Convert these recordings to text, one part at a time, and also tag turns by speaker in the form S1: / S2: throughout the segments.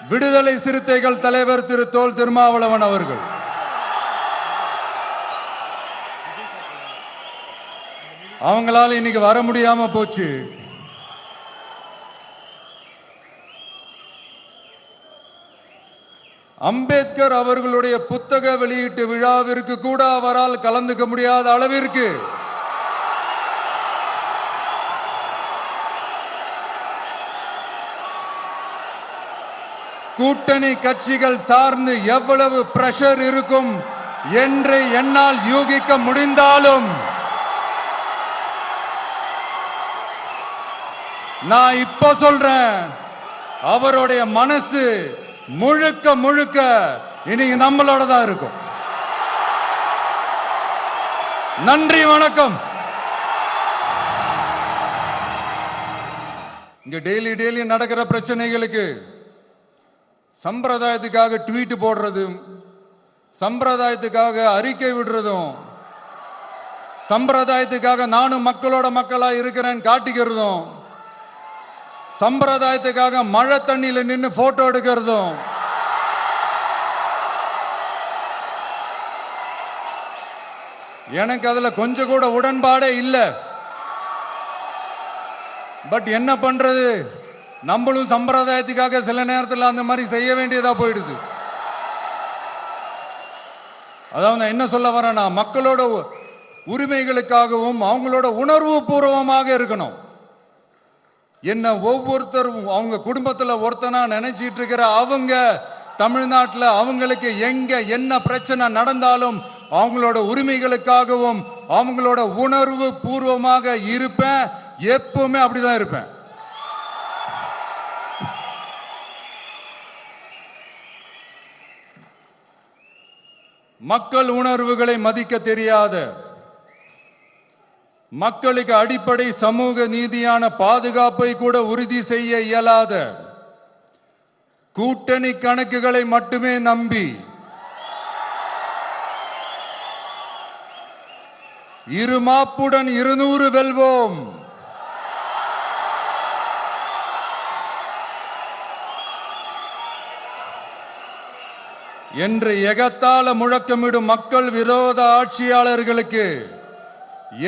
S1: விடுதலை சிறுத்தைகள் தலைவர் திரு தோல் திருமாவளவன் அவர்கள், அவங்களால இன்னைக்கு வர முடியாம போச்சு. அம்பேத்கர் அவர்களுடைய புத்தக வெளியீட்டு விழாவிற்கு கூட அவரால் கலந்துக்க முடியாத அளவிற்கு கூட்டணி கட்சிகள் சார்ந்து எவ்வளவு பிரஷர் இருக்கும் என்று என்னால் யூகிக்க முடிந்தாலும் நான் இப்ப சொல்றேன், அவருடைய மனசு முழுக்க முழுக்க இன்னைக்கு நம்மளோட தான் இருக்கும். நன்றி, வணக்கம். இங்க டெய்லி நடக்கிற பிரச்சனைகளுக்கு சம்பிரதாயத்துக்காக ட்வீட் போடுறதும், சம்பிரதாயத்துக்காக அறிக்கை விடுறதும், சம்பிரதாயத்துக்காக நானும் மக்களோட மக்களா இருக்கிறேன் காட்டிக்கிறதும், சம்பிரதாயத்துக்காக மழை தண்ணியில நின்று போட்டோ எடுக்கிறதும், எனக்கு அதுல கொஞ்சம் கூட உடன்பாடே இல்லை. பட் என்ன பண்றது, நம்மளும் சம்பிரதாயத்துக்காக சில நேரத்தில் அந்த மாதிரி செய்ய வேண்டியதா போயிடுது. அதாவது என்ன சொல்ல வரேன்னா, மக்களோட உரிமைகளுக்காகவும் அவங்களோட உணர்வு பூர்வமாக இருக்கணும். என்ன ஒவ்வொருத்தரும் அவங்க குடும்பத்துல ஒருத்தனா நினைச்சிட்டு இருக்கிற அவங்க தமிழ்நாட்டில் அவங்களுக்கு எங்க என்ன பிரச்சனை நடந்தாலும் அவங்களோட உரிமைகளுக்காகவும் அவங்களோட உணர்வு பூர்வமாக இருப்பேன். எப்பவுமே அப்படிதான் இருப்பேன். மக்கள் உணர்வுகளை மதிக்க தெரியாத, மக்களுக்கு அடிப்படை சமூக நீதியான பாதுகாப்பை கூட உறுதி செய்ய இயலாத, கூட்டணி கணக்குகளை மட்டுமே நம்பி இருமாப்புடன் 200 வெல்வோம், என்று எகத்தால முழக்கமிடும் மக்கள் விரோத ஆட்சியாளர்களுக்கு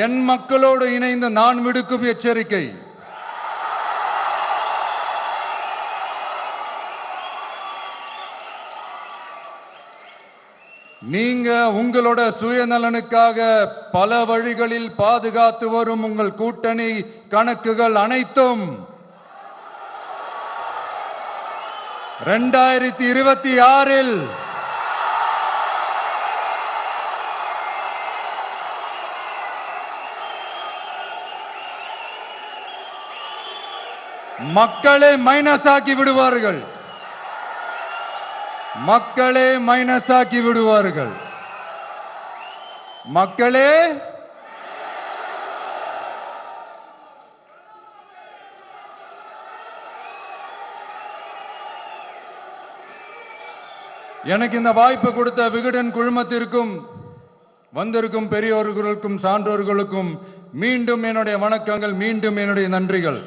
S1: என் மக்களோடு இணைந்து நான் விடுக்கும் எச்சரிக்கை, நீங்க உங்களோட சுயநலனுக்காக பல வழிகளில் பாதுகாத்து வரும் உங்கள் கூட்டணி கணக்குகள் அனைத்தும் 2026 மக்களே மைனஸ் ஆக்கி விடுவார்கள். மக்களே மைனஸ் ஆக்கி விடுவார்கள். மக்களே எனக்கு இந்த வாய்ப்பு கொடுத்த விகடன் குழுமத்திற்கும் வந்திருக்கும் பெரியோர்களுக்கும் சான்றோர்களுக்கும் மீண்டும் என்னுடைய வணக்கங்கள், மீண்டும் என்னுடைய நன்றிகள்.